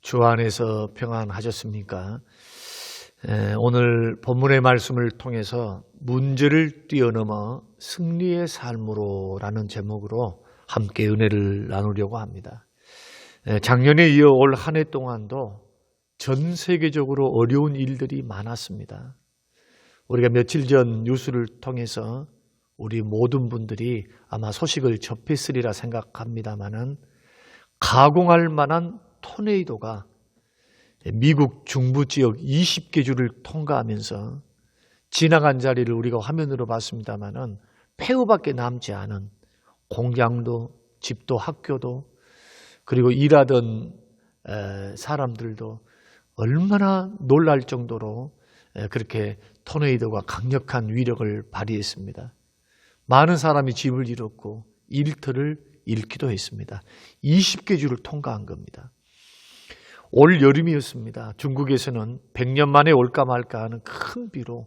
주 안에서 평안하셨습니까? 오늘 본문의 말씀을 통해서 문제를 뛰어넘어 승리의 삶으로 라는 제목으로 함께 은혜를 나누려고 합니다. 작년에 이어 올 한 해 동안도 전 세계적으로 어려운 일들이 많았습니다. 우리가 며칠 전 뉴스를 통해서 우리 모든 분들이 아마 소식을 접했으리라 생각합니다마는 가공할 만한 토네이도가 미국 중부 지역 20개 주를 통과하면서 지나간 자리를 우리가 화면으로 봤습니다마는 폐허밖에 남지 않은 공장도 집도 학교도 그리고 일하던 사람들도 얼마나 놀랄 정도로 그렇게 토네이도가 강력한 위력을 발휘했습니다. 많은 사람이 집을 잃었고 일터를 잃기도 했습니다. 20개 주를 통과한 겁니다. 올 여름이었습니다. 중국에서는 100년 만에 올까 말까 하는 큰 비로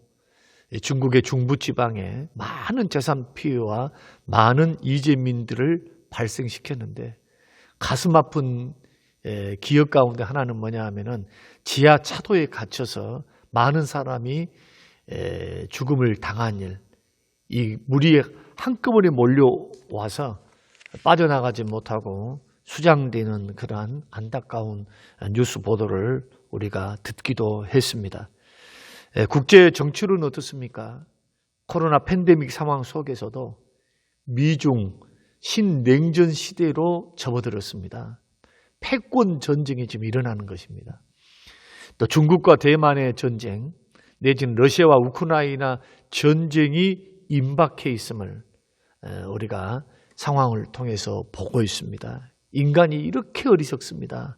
중국의 중부지방에 많은 재산 피해와 많은 이재민들을 발생시켰는데 가슴 아픈 기억 가운데 하나는 뭐냐 하면은 지하 차도에 갇혀서 많은 사람이 죽음을 당한 일, 이 물이 한꺼번에 몰려와서 빠져나가지 못하고 수장되는 그러한 안타까운 뉴스 보도를 우리가 듣기도 했습니다. 국제 정치로는 어떻습니까? 코로나 팬데믹 상황 속에서도 미중 신냉전 시대로 접어들었습니다. 패권 전쟁이 지금 일어나는 것입니다. 또 중국과 대만의 전쟁 내지는 러시아와 우크라이나 전쟁이 임박해 있음을 우리가 상황을 통해서 보고 있습니다. 인간이 이렇게 어리석습니다.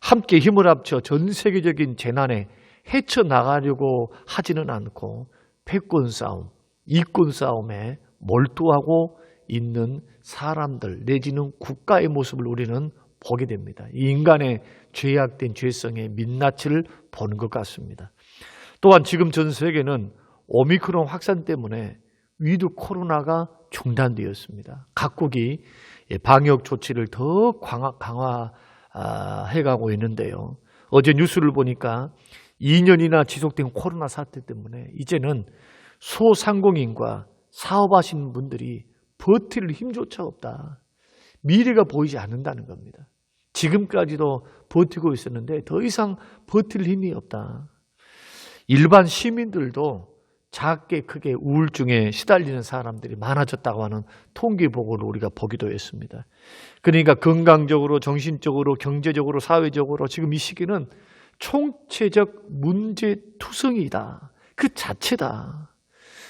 함께 힘을 합쳐 전 세계적인 재난에 헤쳐나가려고 하지는 않고 패권 싸움, 이권 싸움에 몰두하고 있는 사람들 내지는 국가의 모습을 우리는 보게 됩니다. 이 인간의 죄악된 죄성의 민낯을 보는 것 같습니다. 또한 지금 전 세계는 오미크론 확산 때문에 위드 코로나가 중단되었습니다. 각국이 방역 조치를 더 강화해가고 있는데요. 어제 뉴스를 보니까 2년이나 지속된 코로나 사태 때문에 이제는 소상공인과 사업하시는 분들이 버틸 힘조차 없다. 미래가 보이지 않는다는 겁니다. 지금까지도 버티고 있었는데 더 이상 버틸 힘이 없다. 일반 시민들도 작게 크게 우울증에 시달리는 사람들이 많아졌다고 하는 통계 보고를 우리가 보기도 했습니다. 그러니까 건강적으로 정신적으로 경제적으로 사회적으로 지금 이 시기는 총체적 문제투성이다. 그 자체다.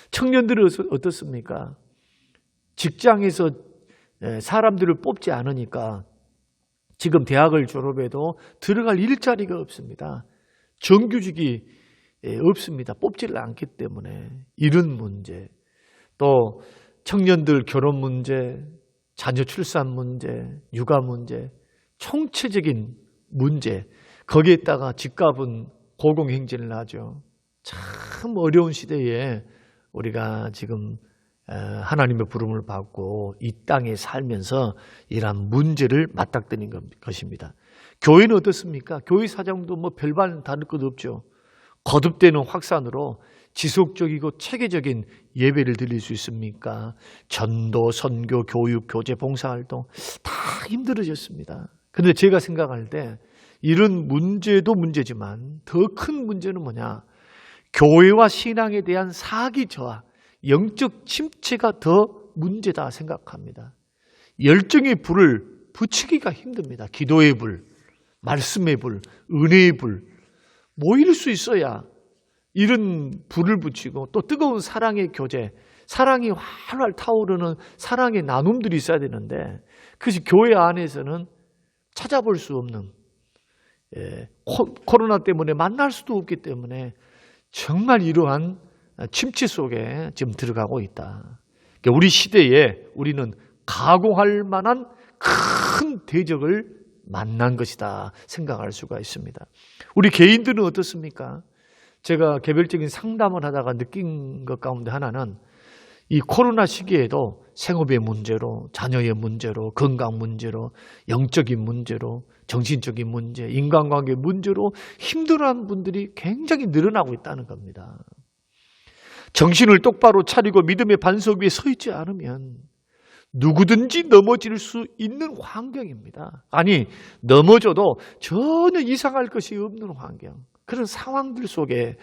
청년들은 어떻습니까? 직장에서 사람들을 뽑지 않으니까 지금 대학을 졸업해도 들어갈 일자리가 없습니다. 정규직이 없습니다. 뽑지를 않기 때문에 이런 문제, 또 청년들 결혼 문제, 자녀 출산 문제, 육아 문제, 총체적인 문제, 거기에다가 집값은 고공행진을 하죠. 참 어려운 시대에 우리가 지금 하나님의 부름을 받고 이 땅에 살면서 이러한 문제를 맞닥뜨린 것입니다. 교회는 어떻습니까? 교회 사정도 뭐 별반 다를 것 없죠. 거듭되는 확산으로 지속적이고 체계적인 예배를 드릴 수 있습니까? 전도, 선교, 교육, 교제, 봉사활동 다 힘들어졌습니다. 그런데 제가 생각할 때 이런 문제도 문제지만 더 큰 문제는 뭐냐? 교회와 신앙에 대한 사기 저하, 영적 침체가 더 문제다 생각합니다. 열정의 불을 붙이기가 힘듭니다. 기도의 불, 말씀의 불, 은혜의 불 모일 수 있어야 이런 불을 붙이고 또 뜨거운 사랑의 교제, 사랑이 활활 타오르는 사랑의 나눔들이 있어야 되는데 그것이 교회 안에서는 찾아볼 수 없는 코로나 때문에 만날 수도 없기 때문에 정말 이러한 침체 속에 지금 들어가고 있다. 그러니까 우리 시대에 우리는 가공할 만한 큰 대적을 만난 것이다 생각할 수가 있습니다. 우리 개인들은 어떻습니까? 제가 개별적인 상담을 하다가 느낀 것 가운데 하나는 이 코로나 시기에도 생업의 문제로, 자녀의 문제로, 건강 문제로, 영적인 문제로, 정신적인 문제, 인간관계 문제로 힘들어하는 분들이 굉장히 늘어나고 있다는 겁니다. 정신을 똑바로 차리고 믿음의 반석 위에 서 있지 않으면 누구든지 넘어질 수 있는 환경입니다. 아니, 넘어져도 전혀 이상할 것이 없는 환경. 그런 상황들 속에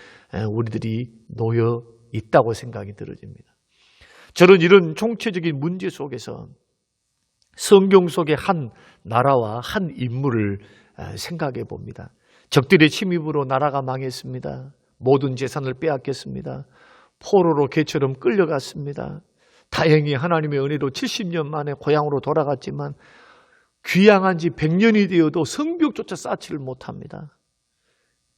우리들이 놓여 있다고 생각이 들어집니다. 저는 이런 총체적인 문제 속에서 성경 속의 한 나라와 한 인물을 생각해 봅니다. 적들의 침입으로 나라가 망했습니다. 모든 재산을 빼앗겼습니다. 포로로 개처럼 끌려갔습니다. 다행히 하나님의 은혜로 70년 만에 고향으로 돌아갔지만 귀향한 지 100년이 되어도 성벽조차 쌓지를 못합니다.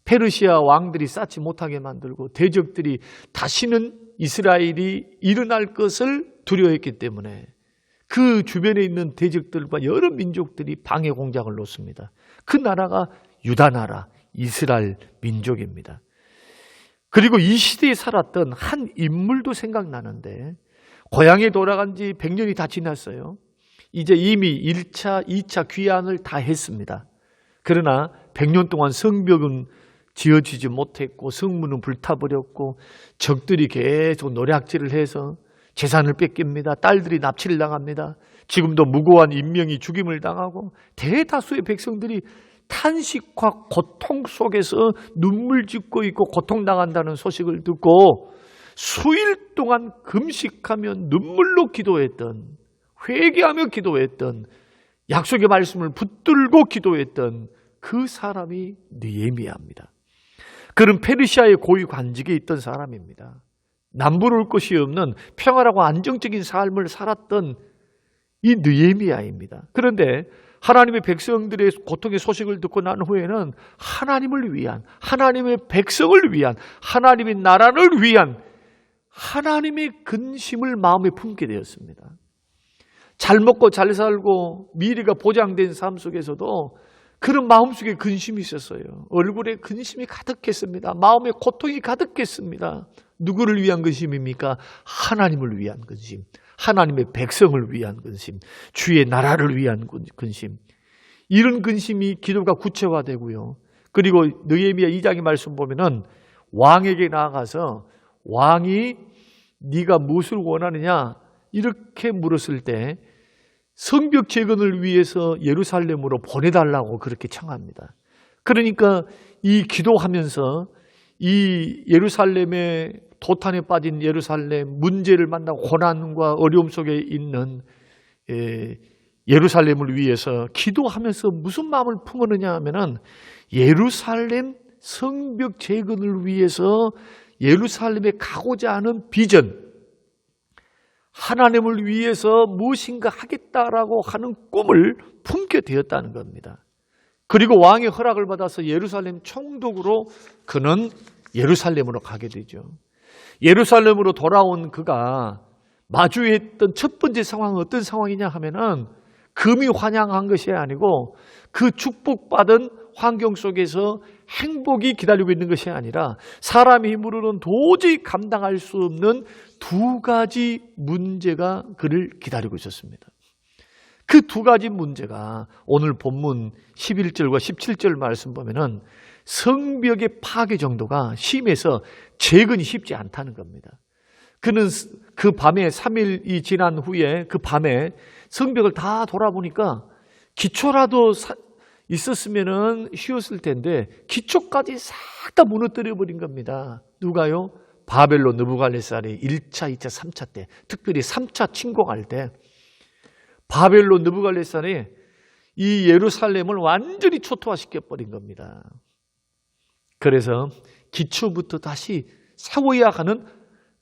페르시아 왕들이 쌓지 못하게 만들고 대적들이 다시는 이스라엘이 일어날 것을 두려워했기 때문에 그 주변에 있는 대적들과 여러 민족들이 방해 공작을 놓습니다. 그 나라가 유다 나라, 이스라엘 민족입니다. 그리고 이 시대에 살았던 한 인물도 생각나는데 고향에 돌아간 지 100년이 다 지났어요. 이제 이미 1차, 2차 귀환을 다 했습니다. 그러나 100년 동안 성벽은 지어지지 못했고 성문은 불타버렸고 적들이 계속 노략질을 해서 재산을 뺏깁니다. 딸들이 납치를 당합니다. 지금도 무고한 인명이 죽임을 당하고 대다수의 백성들이 탄식과 고통 속에서 눈물 짓고 있고 고통당한다는 소식을 듣고 수일 동안 금식하며 눈물로 기도했던, 회개하며 기도했던, 약속의 말씀을 붙들고 기도했던 그 사람이 느헤미야입니다. 그는 페르시아의 고위 관직에 있던 사람입니다. 남부를 곳이 없는 평화라고 안정적인 삶을 살았던 이 느헤미야입니다. 그런데 하나님의 백성들의 고통의 소식을 듣고 난 후에는 하나님을 위한, 하나님의 백성을 위한, 하나님의 나라를 위한 하나님의 근심을 마음에 품게 되었습니다. 잘 먹고 잘 살고 미래가 보장된 삶 속에서도 그런 마음속에 근심이 있었어요. 얼굴에 근심이 가득했습니다. 마음에 고통이 가득했습니다. 누구를 위한 근심입니까? 하나님을 위한 근심, 하나님의 백성을 위한 근심, 주의 나라를 위한 근심. 이런 근심이 기도가 구체화되고요. 그리고 느헤미야 2장의 말씀 보면은 왕에게 나아가서 왕이 네가 무엇을 원하느냐 이렇게 물었을 때 성벽 재건을 위해서 예루살렘으로 보내달라고 그렇게 청합니다. 그러니까 이 기도하면서 이 예루살렘의 도탄에 빠진 예루살렘, 문제를 만나고 고난과 어려움 속에 있는 예루살렘을 위해서 기도하면서 무슨 마음을 품었느냐 하면은 예루살렘 성벽 재건을 위해서 예루살렘에 가고자 하는 비전, 하나님을 위해서 무엇인가 하겠다라고 하는 꿈을 품게 되었다는 겁니다. 그리고 왕의 허락을 받아서 예루살렘 총독으로 그는 예루살렘으로 가게 되죠. 예루살렘으로 돌아온 그가 마주했던 첫 번째 상황은 어떤 상황이냐 하면은 금이 환영한 것이 아니고 그 축복받은 환경 속에서 행복이 기다리고 있는 것이 아니라 사람의 힘으로는 도저히 감당할 수 없는 두 가지 문제가 그를 기다리고 있었습니다. 그 두 가지 문제가 오늘 본문 11절과 17절 말씀 보면은 성벽의 파괴 정도가 심해서 재건이 쉽지 않다는 겁니다. 그는 그 밤에 3일이 지난 후에 그 밤에 성벽을 다 돌아보니까 기초라도 있었으면 쉬웠을 텐데 기초까지 싹 다 무너뜨려 버린 겁니다. 누가요? 바벨론 느부갈네살이 1차, 2차, 3차 때, 특별히 3차 침공할 때 바벨론 느부갈네살이 이 예루살렘을 완전히 초토화시켜 버린 겁니다. 그래서 기초부터 다시 세워야 하는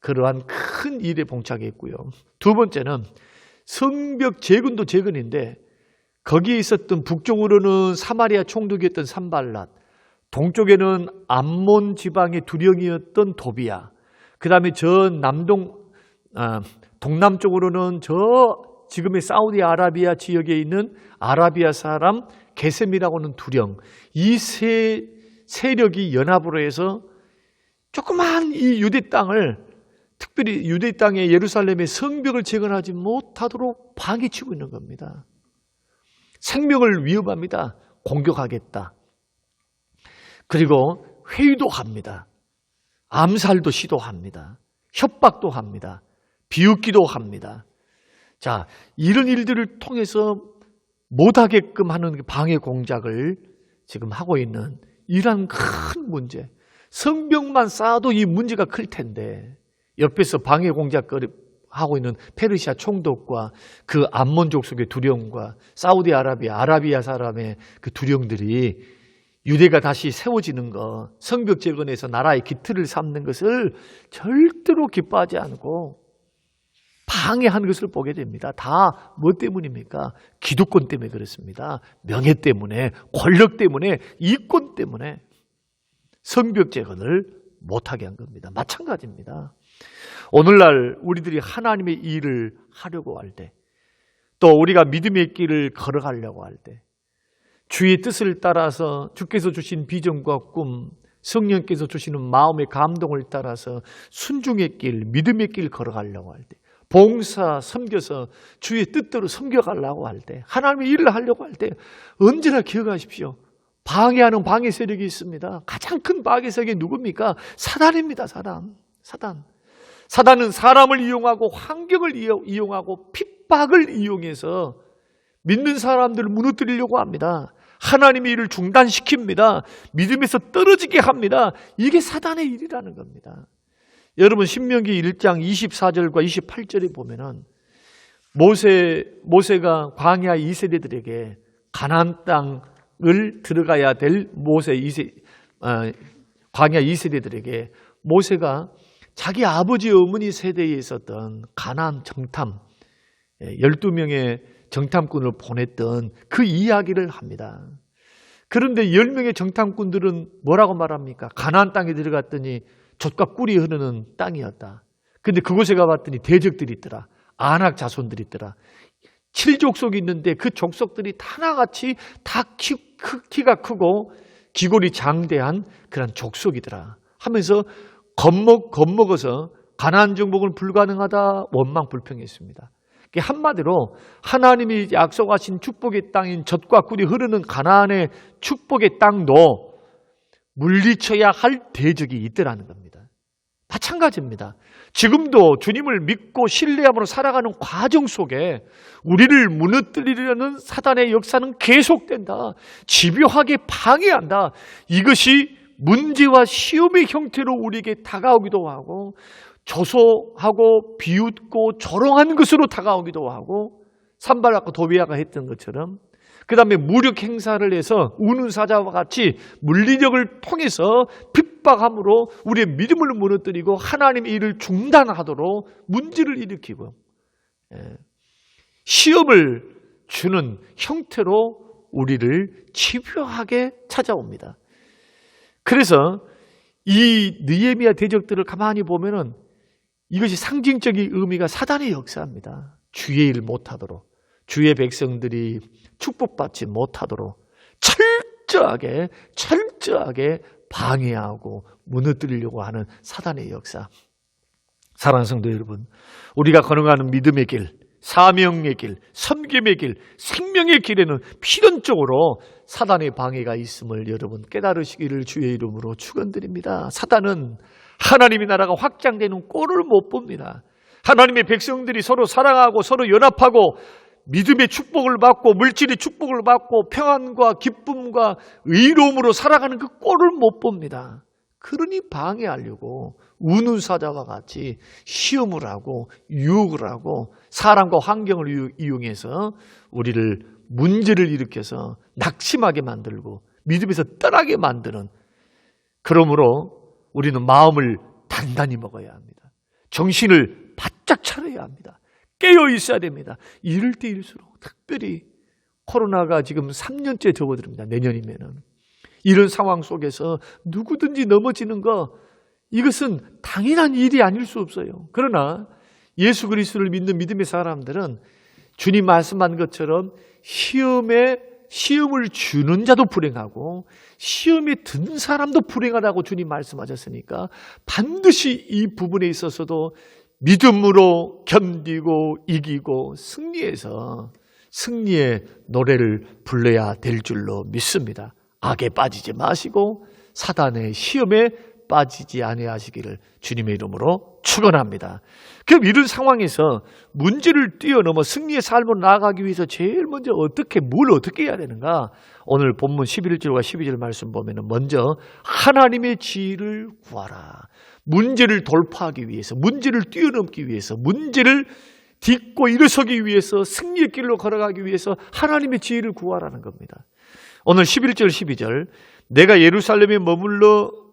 그러한 큰 일에 봉착했고요. 두 번째는 성벽 재건도 재건인데 거기에 있었던 북쪽으로는 사마리아 총독이었던 산발랏, 동쪽에는 암몬 지방의 두령이었던 도비야, 그 다음에 동남쪽으로는 지금의 사우디아라비아 지역에 있는 아라비아 사람 게셈이라고는 두령, 이 세 세력이 연합으로 해서 조그만 이 유대 땅을 특별히 유대 땅의 예루살렘의 성벽을 재건하지 못하도록 방해치고 있는 겁니다. 생명을 위협합니다. 공격하겠다. 그리고 회유도 합니다. 암살도 시도합니다. 협박도 합니다. 비웃기도 합니다. 자, 이런 일들을 통해서 못하게끔 하는 방해 공작을 지금 하고 있는 이러한 큰 문제. 성벽만 쌓아도 이 문제가 클 텐데 옆에서 방해 공작을 하고 있는 페르시아 총독과 그 암몬 족속의 두려움과 아라비아 사람의 그 두려움들이 유대가 다시 세워지는 것, 성벽 재건에서 나라의 기틀을 삼는 것을 절대로 기뻐하지 않고 방해하는 것을 보게 됩니다. 다 뭐 때문입니까? 기득권 때문에 그렇습니다. 명예 때문에, 권력 때문에, 이권 때문에 성벽 재건을 못하게 한 겁니다. 마찬가지입니다. 오늘날 우리들이 하나님의 일을 하려고 할 때, 또 우리가 믿음의 길을 걸어가려고 할 때, 주의 뜻을 따라서 주께서 주신 비전과 꿈, 성령께서 주시는 마음의 감동을 따라서 순종의 길, 믿음의 길 걸어가려고 할 때, 봉사, 섬겨서 주의 뜻대로 섬겨가려고 할 때, 하나님의 일을 하려고 할 때 언제나 기억하십시오. 방해하는 방해 세력이 있습니다. 가장 큰 방해 세력이 누굽니까? 사단입니다. 사단은 사람을 이용하고 환경을 이용하고 핍박을 이용해서 믿는 사람들을 무너뜨리려고 합니다. 하나님의 일을 중단시킵니다. 믿음에서 떨어지게 합니다. 이게 사단의 일이라는 겁니다. 여러분 신명기 1장 24절과 28절에 보면은 모세가 광야 2세대들에게 가나안 땅을 들어가야 될 광야 2세대들에게 모세가 자기 아버지 어머니 세대에 있었던 가나안 정탐 12명의 정탐꾼을 보냈던 그 이야기를 합니다. 그런데 10명의 정탐꾼들은 뭐라고 말합니까? 가나안 땅에 들어갔더니 젖과 꿀이 흐르는 땅이었다. 근데 그곳에 가봤더니 대적들이 있더라. 아낙 자손들이 있더라. 7족속이 있는데 그 족속들이 하나같이 다 키가 크고 기골이 장대한 그런 족속이더라 하면서 겁먹어서 가나안 정복은 불가능하다 원망불평했습니다. 한마디로 하나님이 약속하신 축복의 땅인 젖과 꿀이 흐르는 가나안의 축복의 땅도 물리쳐야 할 대적이 있더라는 겁니다. 마찬가지입니다. 지금도 주님을 믿고 신뢰함으로 살아가는 과정 속에 우리를 무너뜨리려는 사단의 역사는 계속된다. 집요하게 방해한다. 이것이 문제와 시험의 형태로 우리에게 다가오기도 하고 조소하고 비웃고 조롱하는 것으로 다가오기도 하고 산발락과 도비아가 했던 것처럼 그 다음에 무력 행사를 해서 우는 사자와 같이 물리력을 통해서 핍박함으로 우리의 믿음을 무너뜨리고 하나님의 일을 중단하도록 문제를 일으키고 시험을 주는 형태로 우리를 집요하게 찾아옵니다. 그래서 이 느헤미야 대적들을 가만히 보면은 이것이 상징적인 의미가 사단의 역사입니다. 주의 일 못하도록, 주의 백성들이 축복받지 못하도록 철저하게 방해하고 무너뜨리려고 하는 사단의 역사. 사랑하는 성도 여러분, 우리가 걸어가는 믿음의 길, 사명의 길, 섬김의 길, 생명의 길에는 필연적으로 사단의 방해가 있음을 여러분 깨달으시기를 주의 이름으로 축원드립니다. 사단은 하나님의 나라가 확장되는 꼴을 못 봅니다. 하나님의 백성들이 서로 사랑하고 서로 연합하고 믿음의 축복을 받고 물질의 축복을 받고 평안과 기쁨과 의로움으로 살아가는 그 꼴을 못 봅니다. 그러니 방해하려고 우는 사자와 같이 시험을 하고 유혹을 하고 사람과 환경을 이용해서 우리를 문제를 일으켜서 낙심하게 만들고 믿음에서 떠나게 만드는, 그러므로 우리는 마음을 단단히 먹어야 합니다. 정신을 바짝 차려야 합니다. 깨어 있어야 됩니다. 이럴 때일수록 특별히 코로나가 지금 3년째 접어듭니다. 내년이면은. 이런 상황 속에서 누구든지 넘어지는 거, 이것은 당연한 일이 아닐 수 없어요. 그러나 예수 그리스도를 믿는 믿음의 사람들은 주님 말씀한 것처럼 시험에 시험을 주는 자도 불행하고 시험에 든 사람도 불행하다고 주님 말씀하셨으니까 반드시 이 부분에 있어서도 믿음으로 견디고 이기고 승리해서 승리의 노래를 불러야 될 줄로 믿습니다. 악에 빠지지 마시고 사단의 시험에 빠지지 아니하시기를 주님의 이름으로 축원합니다. 그럼 이런 상황에서 문제를 뛰어넘어 승리의 삶으로 나아가기 위해서 제일 먼저 뭘 어떻게 해야 되는가? 오늘 본문 11절과 12절 말씀 보면 먼저 하나님의 지혜를 구하라. 문제를 돌파하기 위해서, 문제를 뛰어넘기 위해서, 문제를 딛고 일어서기 위해서, 승리의 길로 걸어가기 위해서 하나님의 지혜를 구하라는 겁니다. 오늘 11절 12절 내가 예루살렘에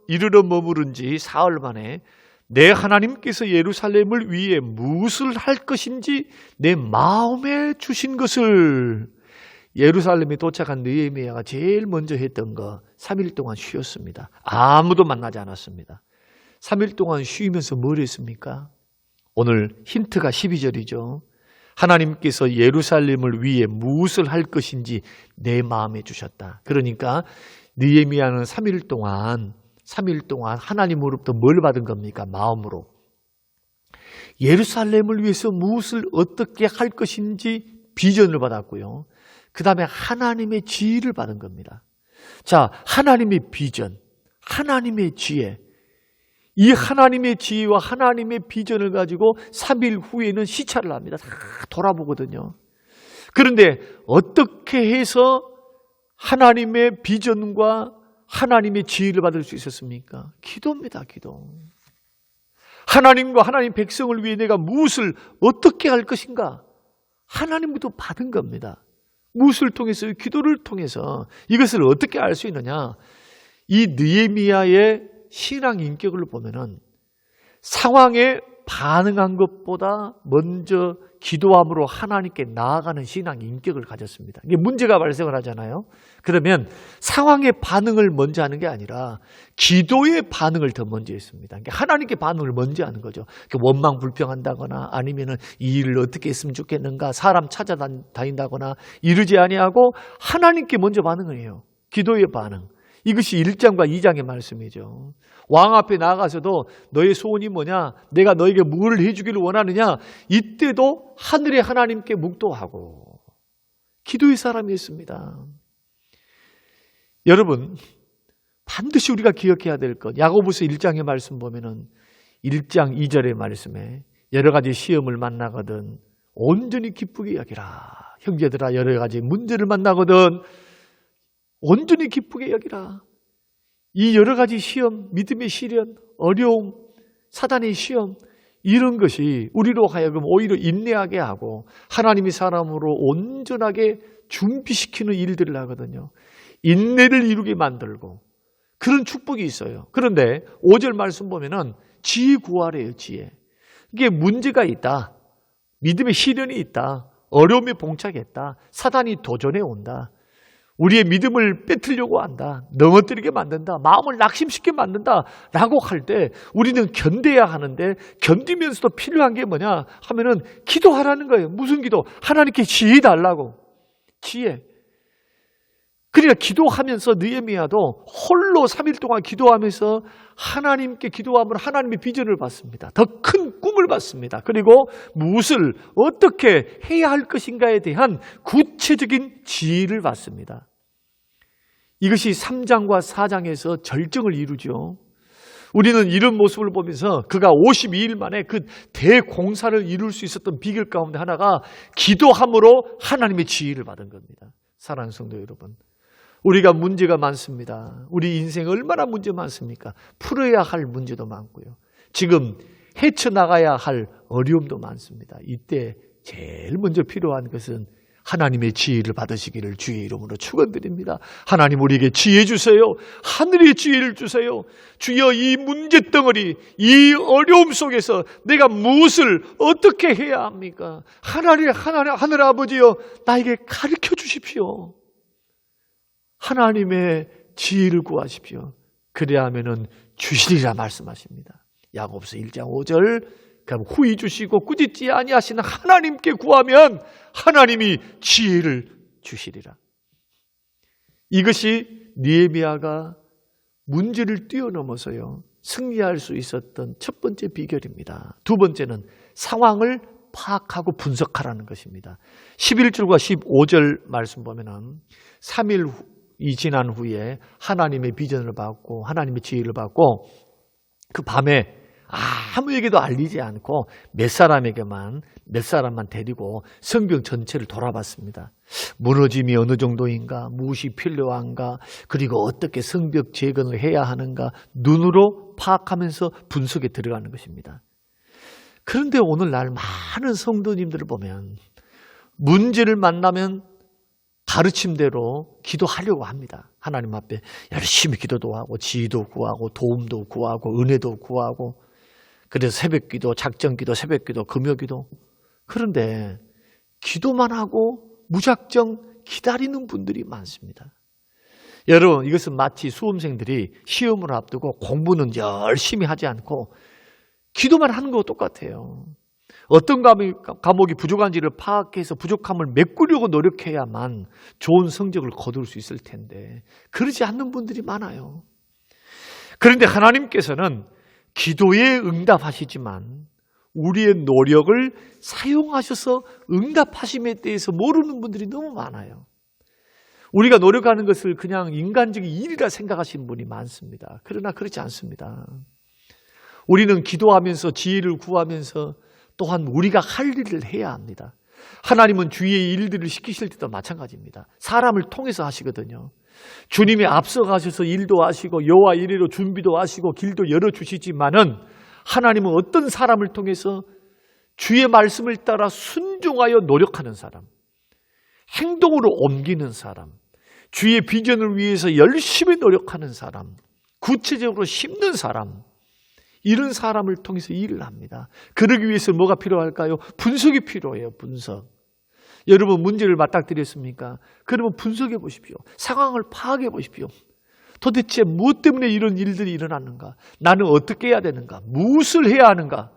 이르러 머무른 지 사흘 만에 내 하나님께서 예루살렘을 위해 무엇을 할 것인지 내 마음에 주신 것을. 예루살렘에 도착한 느헤미야가 제일 먼저 했던 거 3일 동안 쉬었습니다. 아무도 만나지 않았습니다. 3일 동안 쉬면서 뭘 했습니까? 오늘 힌트가 12절이죠. 하나님께서 예루살렘을 위해 무엇을 할 것인지 내 마음에 주셨다. 그러니까 느헤미야는 3일 동안 하나님으로부터 뭘 받은 겁니까? 마음으로. 예루살렘을 위해서 무엇을 어떻게 할 것인지 비전을 받았고요. 그 다음에 하나님의 지혜를 받은 겁니다. 자, 하나님의 비전, 하나님의 지혜. 이 하나님의 지혜와 하나님의 비전을 가지고 3일 후에는 시찰을 합니다. 다 돌아보거든요. 그런데 어떻게 해서 하나님의 비전과 하나님의 지혜를 받을 수 있었습니까? 기도입니다. 기도. 하나님과 하나님 백성을 위해 내가 무엇을 어떻게 할 것인가? 하나님부터 받은 겁니다. 무엇을 통해서? 기도를 통해서. 이것을 어떻게 알 수 있느냐? 이 느헤미야의 신앙 인격을 보면은 상황에 반응한 것보다 먼저 기도함으로 하나님께 나아가는 신앙 인격을 가졌습니다. 이게 문제가 발생을 하잖아요. 그러면 상황의 반응을 먼저 하는 게 아니라 기도의 반응을 더 먼저 했습니다. 그러니까 하나님께 반응을 먼저 하는 거죠. 원망 불평한다거나 아니면은 이 일을 어떻게 했으면 좋겠는가, 사람 찾아다닌다거나 이러지 아니하고 하나님께 먼저 반응을 해요. 기도의 반응. 이것이 1장과 2장의 말씀이죠. 왕 앞에 나가서도 너의 소원이 뭐냐? 내가 너에게 뭘 해주기를 원하느냐? 이때도 하늘의 하나님께 묵도하고 기도의 사람이었습니다. 여러분, 반드시 우리가 기억해야 될 것. 야고보서 1장의 말씀 보면은 1장 2절의 말씀에 여러 가지 시험을 만나거든 온전히 기쁘게 여기라. 형제들아, 여러 가지 문제를 만나거든 온전히 기쁘게 여기라. 이 여러 가지 시험, 믿음의 시련, 어려움, 사단의 시험, 이런 것이 우리로 하여금 오히려 인내하게 하고 하나님의 사람으로 온전하게 준비시키는 일들을 하거든요. 인내를 이루게 만들고 그런 축복이 있어요. 그런데 5절 말씀 보면은 지혜 구하래요. 지혜. 이게 문제가 있다. 믿음의 시련이 있다. 어려움에 봉착했다. 사단이 도전해 온다. 우리의 믿음을 빼뜨려고 한다. 넘어뜨리게 만든다. 마음을 낙심시키게 만든다. 라고 할 때 우리는 견뎌야 하는데 견디면서도 필요한 게 뭐냐 하면은 기도하라는 거예요. 무슨 기도? 하나님께 지혜 달라고. 지혜. 그러니까 기도하면서 느헤미야도 홀로 3일 동안 기도하면서 하나님께 기도하면 하나님의 비전을 받습니다. 더 큰 꿈을 받습니다. 그리고 무엇을 어떻게 해야 할 것인가에 대한 구체적인 지혜를 받습니다. 이것이 3장과 4장에서 절정을 이루죠. 우리는 이런 모습을 보면서 그가 52일 만에 그 대공사를 이룰 수 있었던 비결 가운데 하나가 기도함으로 하나님의 지혜를 받은 겁니다. 사랑하는 성도 여러분, 우리가 문제가 많습니다. 우리 인생에 얼마나 문제 많습니까? 풀어야 할 문제도 많고요. 지금 헤쳐나가야 할 어려움도 많습니다. 이때 제일 먼저 필요한 것은 하나님의 지혜를 받으시기를 주의 이름으로 축원드립니다. 하나님 우리에게 지혜 주세요. 하늘의 지혜를 주세요. 주여 이 문제덩어리, 이 어려움 속에서 내가 무엇을 어떻게 해야 합니까? 하늘 아버지여 나에게 가르쳐 주십시오. 하나님의 지혜를 구하십시오. 그래야 하면은 주시리라 말씀하십니다. 야고보서 1장 5절 그럼 후히 주시고 꾸짖지 아니하시는 하나님께 구하면 하나님이 지혜를 주시리라. 이것이 느헤미야가 문제를 뛰어넘어서요 승리할 수 있었던 첫 번째 비결입니다. 두 번째는 상황을 파악하고 분석하라는 것입니다. 11절과 15절 말씀 보면은 3일이 지난 후에 하나님의 비전을 받고 하나님의 지혜를 받고 그 밤에 아무에게도 알리지 않고 몇 사람만 데리고 성벽 전체를 돌아봤습니다. 무너짐이 어느 정도인가, 무엇이 필요한가, 그리고 어떻게 성벽 재건을 해야 하는가 눈으로 파악하면서 분석에 들어가는 것입니다. 그런데 오늘날 많은 성도님들을 보면 문제를 만나면 가르침대로 기도하려고 합니다. 하나님 앞에 열심히 기도도 하고 지혜도 구하고 도움도 구하고 은혜도 구하고 그래서 새벽기도, 작정기도, 새벽기도, 금요기도. 그런데 기도만 하고 무작정 기다리는 분들이 많습니다. 여러분, 이것은 마치 수험생들이 시험을 앞두고 공부는 열심히 하지 않고 기도만 하는 것과 똑같아요. 어떤 과목이 부족한지를 파악해서 부족함을 메꾸려고 노력해야만 좋은 성적을 거둘 수 있을 텐데 그러지 않는 분들이 많아요. 그런데 하나님께서는 기도에 응답하시지만 우리의 노력을 사용하셔서 응답하심에 대해서 모르는 분들이 너무 많아요. 우리가 노력하는 것을 그냥 인간적인 일이라 생각하시는 분이 많습니다. 그러나 그렇지 않습니다. 우리는 기도하면서 지혜를 구하면서 또한 우리가 할 일을 해야 합니다. 하나님은 주위의 일들을 시키실 때도 마찬가지입니다. 사람을 통해서 하시거든요. 주님이 앞서가셔서 일도 하시고 여호와 이레로 준비도 하시고 길도 열어주시지만은 하나님은 어떤 사람을 통해서 주의 말씀을 따라 순종하여 노력하는 사람, 행동으로 옮기는 사람, 주의 비전을 위해서 열심히 노력하는 사람, 구체적으로 심는 사람, 이런 사람을 통해서 일을 합니다. 그러기 위해서 뭐가 필요할까요? 분석이 필요해요. 분석. 여러분 문제를 맞닥뜨렸습니까? 그러면 분석해 보십시오. 상황을 파악해 보십시오. 도대체 무엇 때문에 이런 일들이 일어났는가? 나는 어떻게 해야 되는가? 무엇을 해야 하는가?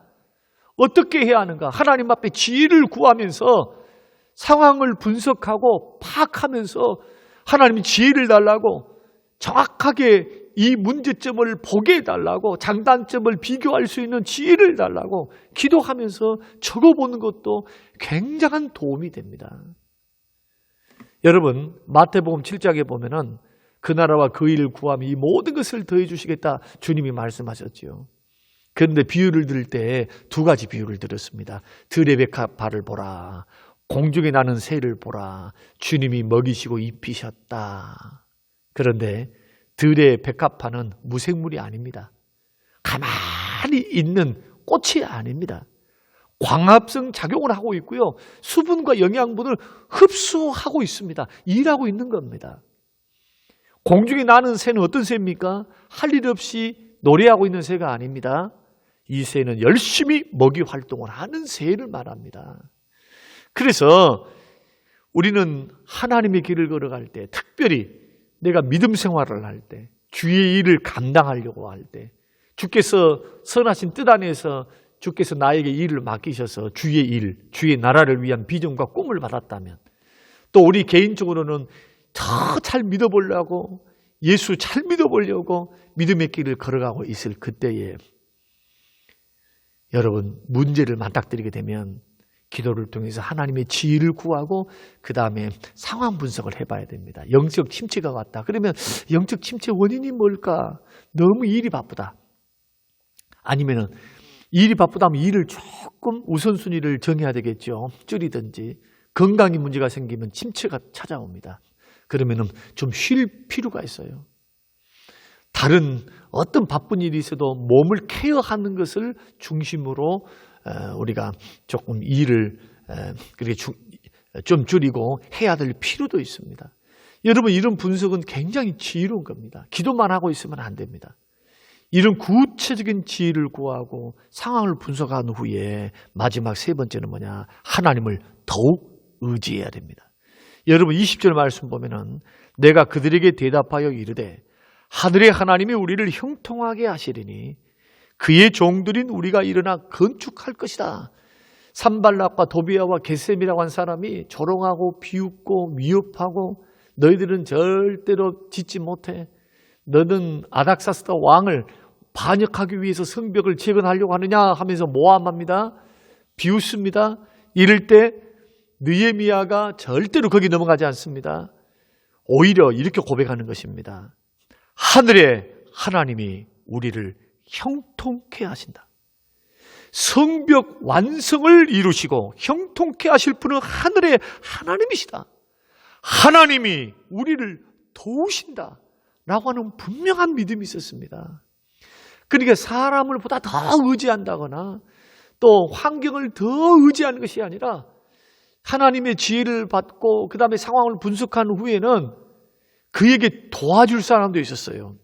어떻게 해야 하는가? 하나님 앞에 지혜를 구하면서 상황을 분석하고 파악하면서 하나님이 지혜를 달라고 정확하게 이 문제점을 보게 해달라고 장단점을 비교할 수 있는 지혜를 달라고 기도하면서 적어보는 것도 굉장한 도움이 됩니다. 여러분 마태복음 7장에 보면은 그 나라와 그 일을 구하면 이 모든 것을 더해 주시겠다 주님이 말씀하셨지요. 그런데 비유를 들을 때 두 가지 비유를 들었습니다. 들의 백합화를 보라, 공중에 나는 새를 보라, 주님이 먹이시고 입히셨다. 그런데 들의 백합화는 무생물이 아닙니다. 가만히 있는 꽃이 아닙니다. 광합성 작용을 하고 있고요. 수분과 영양분을 흡수하고 있습니다. 일하고 있는 겁니다. 공중에 나는 새는 어떤 새입니까? 할 일 없이 노래하고 있는 새가 아닙니다. 이 새는 열심히 먹이 활동을 하는 새를 말합니다. 그래서 우리는 하나님의 길을 걸어갈 때 특별히 내가 믿음 생활을 할 때, 주의 일을 감당하려고 할 때, 주께서 선하신 뜻 안에서 주께서 나에게 일을 맡기셔서 주의 일, 주의 나라를 위한 비전과 꿈을 받았다면, 또 우리 개인적으로는 더 잘 믿어보려고, 예수 잘 믿어보려고 믿음의 길을 걸어가고 있을 그때에 여러분 문제를 맞닥뜨리게 되면 기도를 통해서 하나님의 지혜를 구하고 그 다음에 상황 분석을 해봐야 됩니다. 영적 침체가 왔다. 그러면 영적 침체 원인이 뭘까? 너무 일이 바쁘다. 아니면은 일이 바쁘다면 일을 조금 우선순위를 정해야 되겠죠. 줄이든지. 건강에 문제가 생기면 침체가 찾아옵니다. 그러면은 좀 쉴 필요가 있어요. 다른 어떤 바쁜 일이 있어도 몸을 케어하는 것을 중심으로 우리가 조금 일을 좀 줄이고 해야 될 필요도 있습니다. 여러분 이런 분석은 굉장히 지혜로운 겁니다. 기도만 하고 있으면 안 됩니다. 이런 구체적인 지혜를 구하고 상황을 분석한 후에 마지막 세 번째는 뭐냐? 하나님을 더욱 의지해야 됩니다. 여러분 20절 말씀 보면은 내가 그들에게 대답하여 이르되 하늘의 하나님이 우리를 형통하게 하시리니 그의 종들인 우리가 일어나 건축할 것이다. 산발락과 도비아와 게셈이라고 한 사람이 조롱하고 비웃고 미흡하고 너희들은 절대로 짓지 못해. 너는 아닥사스다 왕을 반역하기 위해서 성벽을 재건하려고 하느냐 하면서 모함합니다. 비웃습니다. 이럴 때 느헤미야가 절대로 거기 넘어가지 않습니다. 오히려 이렇게 고백하는 것입니다. 하늘의 하나님이 우리를 형통케 하신다. 성벽 완성을 이루시고 형통케 하실 분은 하늘의 하나님이시다. 하나님이 우리를 도우신다 라고 하는 분명한 믿음이 있었습니다. 그러니까 사람을 보다 더 의지한다거나 또 환경을 더 의지하는 것이 아니라 하나님의 지혜를 받고 그 다음에 상황을 분석한 후에는 그에게 도와줄 사람도 있었어요.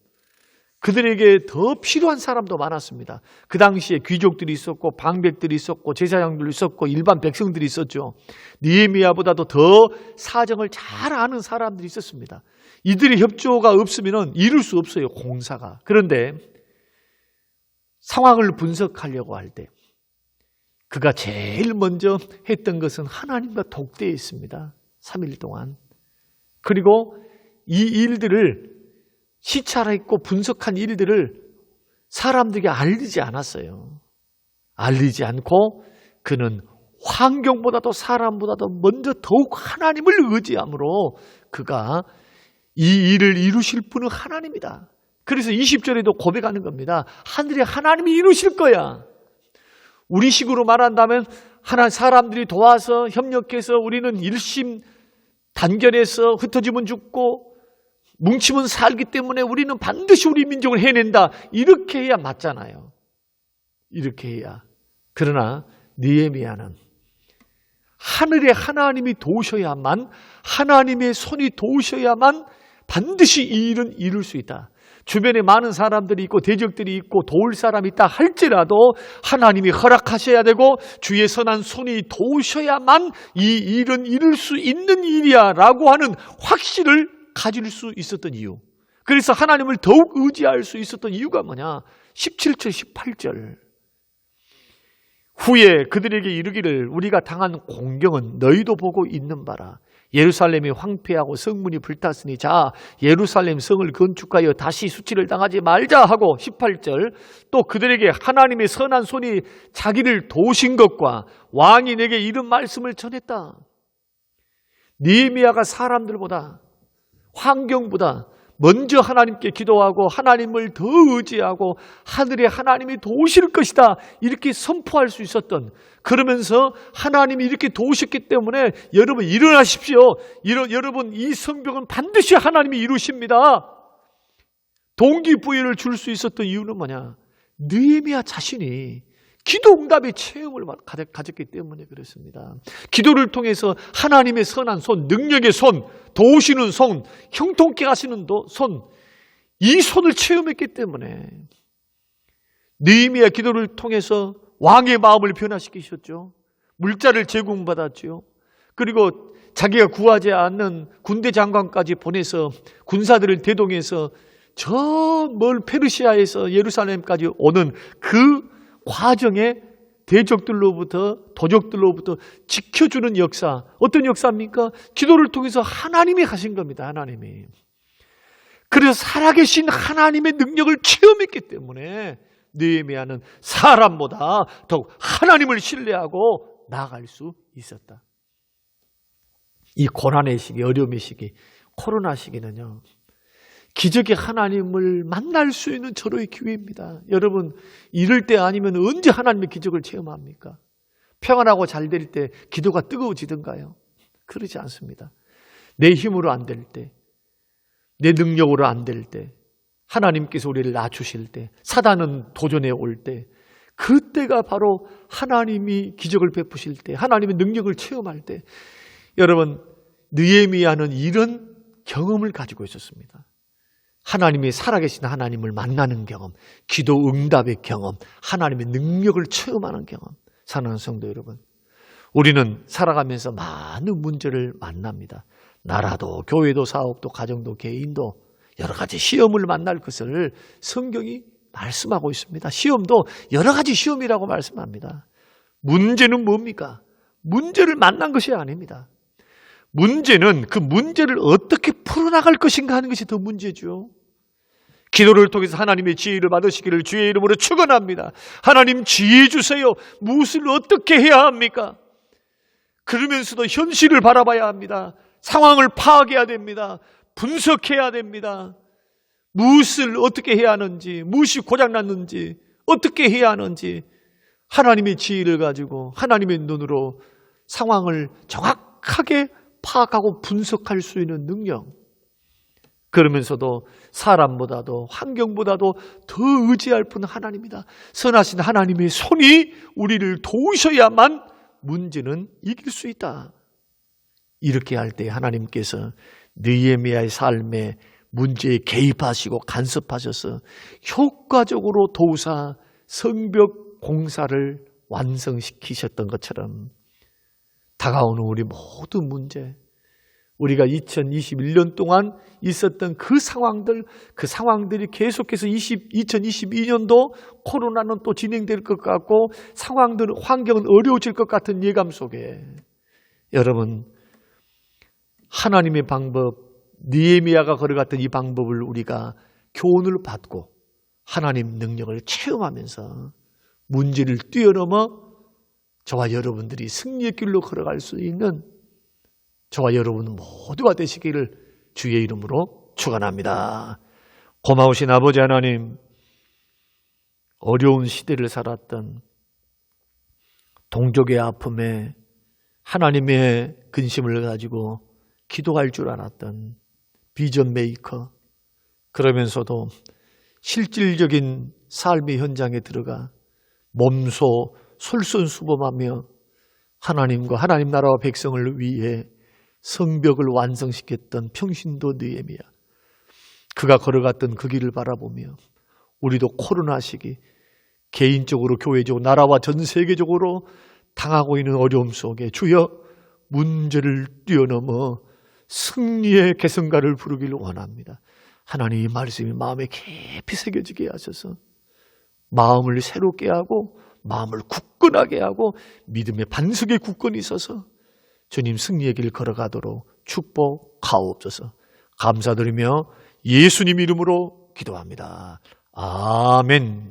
그들에게 더 필요한 사람도 많았습니다. 그 당시에 귀족들이 있었고 방백들이 있었고 제사장들이 있었고 일반 백성들이 있었죠. 느헤미야보다도 더 사정을 잘 아는 사람들이 있었습니다. 이들의 협조가 없으면 이룰 수 없어요, 공사가. 그런데 상황을 분석하려고 할 때 그가 제일 먼저 했던 것은 하나님과 독대했습니다. 3일 동안. 그리고 이 일들을 시찰했고 분석한 일들을 사람들에게 알리지 않았어요. 알리지 않고 그는 환경보다도 사람보다도 먼저 더욱 하나님을 의지함으로 그가 이 일을 이루실 분은 하나님이다. 그래서 20절에도 고백하는 겁니다. 하늘에 하나님이 이루실 거야. 우리 식으로 말한다면 사람들이 도와서 협력해서 우리는 일심 단결해서 흩어지면 죽고 뭉치면 살기 때문에 우리는 반드시 우리 민족을 해낸다. 이렇게 해야 맞잖아요. 이렇게 해야. 그러나 느헤미야는 하늘에 하나님이 도우셔야만, 하나님의 손이 도우셔야만 반드시 이 일은 이룰 수 있다. 주변에 많은 사람들이 있고 대적들이 있고 도울 사람이 있다 할지라도 하나님이 허락하셔야 되고 주의 선한 손이 도우셔야만 이 일은 이룰 수 있는 일이야 라고 하는 확신을 가질 수 있었던 이유. 그래서 하나님을 더욱 의지할 수 있었던 이유가 뭐냐? 17절 18절 후에 그들에게 이르기를 우리가 당한 공경은 너희도 보고 있는 바라. 예루살렘이 황폐하고 성문이 불탔으니 자 예루살렘 성을 건축하여 다시 수치를 당하지 말자 하고 18절 또 그들에게 하나님의 선한 손이 자기를 도우신 것과 왕이 내게 이런 말씀을 전했다. 느헤미야가 사람들보다 환경보다 먼저 하나님께 기도하고 하나님을 더 의지하고 하늘에 하나님이 도우실 것이다 이렇게 선포할 수 있었던, 그러면서 하나님이 이렇게 도우셨기 때문에 여러분 일어나십시오. 여러분 이 성벽은 반드시 하나님이 이루십니다. 동기부여를 줄 수 있었던 이유는 뭐냐? 느헤미야 자신이 기도 응답의 체험을 가졌기 때문에 그렇습니다. 기도를 통해서 하나님의 선한 손, 능력의 손, 도우시는 손, 형통케 하시는 손, 이 손을 체험했기 때문에 느헤미야 기도를 통해서 왕의 마음을 변화시키셨죠. 물자를 제공받았죠. 그리고 자기가 구하지 않는 군대 장관까지 보내서 군사들을 대동해서 저 멀 페르시아에서 예루살렘까지 오는 그 과정에 대적들로부터 도적들로부터 지켜주는 역사, 어떤 역사입니까? 기도를 통해서 하나님이 하신 겁니다. 하나님이. 그래서 살아계신 하나님의 능력을 체험했기 때문에 느헤미야는 사람보다 더욱 하나님을 신뢰하고 나아갈 수 있었다. 이 고난의 시기, 어려움의 시기, 코로나 시기는요, 기적의 하나님을 만날 수 있는 절호의 기회입니다. 여러분, 이럴 때 아니면 언제 하나님의 기적을 체험합니까? 평안하고 잘 될 때 기도가 뜨거워지던가요? 그러지 않습니다. 내 힘으로 안 될 때, 내 능력으로 안 될 때, 하나님께서 우리를 낮추실 때, 사단은 도전해 올 때, 그때가 바로 하나님이 기적을 베푸실 때, 하나님의 능력을 체험할 때, 여러분, 느헤미야는 이런 경험을 가지고 있었습니다. 하나님이 살아계신 하나님을 만나는 경험, 기도 응답의 경험, 하나님의 능력을 체험하는 경험. 사랑하는 성도 여러분, 우리는 살아가면서 많은 문제를 만납니다. 나라도, 교회도, 사업도, 가정도, 개인도 여러 가지 시험을 만날 것을 성경이 말씀하고 있습니다. 시험도 여러 가지 시험이라고 말씀합니다. 문제는 뭡니까? 문제를 만난 것이 아닙니다. 문제는 그 문제를 어떻게 풀어나갈 것인가 하는 것이 더 문제죠. 기도를 통해서 하나님의 지혜를 받으시기를 주의 이름으로 축원합니다. 하나님 지혜 주세요. 무엇을 어떻게 해야 합니까? 그러면서도 현실을 바라봐야 합니다. 상황을 파악해야 됩니다. 분석해야 됩니다. 무엇을 어떻게 해야 하는지, 무엇이 고장났는지, 어떻게 해야 하는지 하나님의 지혜를 가지고 하나님의 눈으로 상황을 정확하게 파악하고 분석할 수 있는 능력, 그러면서도 사람보다도 환경보다도 더 의지할 분은 하나님이다. 선하신 하나님의 손이 우리를 도우셔야만 문제는 이길 수 있다. 이렇게 할 때 하나님께서 느헤미야의 삶에 문제에 개입하시고 간섭하셔서 효과적으로 도우사 성벽 공사를 완성시키셨던 것처럼 다가오는 우리 모든 문제, 우리가 2021년 동안 있었던 그 상황들이 계속해서 2022년도 코로나는 또 진행될 것 같고 환경은 어려워질 것 같은 예감 속에 여러분, 하나님의 방법, 느헤미야가 걸어갔던 이 방법을 우리가 교훈을 받고 하나님 능력을 체험하면서 문제를 뛰어넘어 저와 여러분들이 승리의 길로 걸어갈 수 있는 저와 여러분 모두가 되시기를 주의 이름으로 축원합니다. 고마우신 아버지 하나님, 어려운 시대를 살았던 동족의 아픔에 하나님의 근심을 가지고 기도할 줄 알았던 비전 메이커, 그러면서도 실질적인 삶의 현장에 들어가 몸소 솔선수범하며 하나님과 하나님 나라와 백성을 위해 성벽을 완성시켰던 평신도 느헤미야, 그가 걸어갔던 그 길을 바라보며 우리도 코로나 시기 개인적으로 교회적으로 나라와 전 세계적으로 당하고 있는 어려움 속에 주여 문제를 뛰어넘어 승리의 개성가를 부르기를 원합니다. 하나님 이 말씀이 마음에 깊이 새겨지게 하셔서 마음을 새롭게 하고 마음을 굳건하게 하고 믿음의 반석에 굳건히 있어서 주님 승리의 길 걸어가도록 축복하옵소서. 감사드리며 예수님 이름으로 기도합니다. 아멘.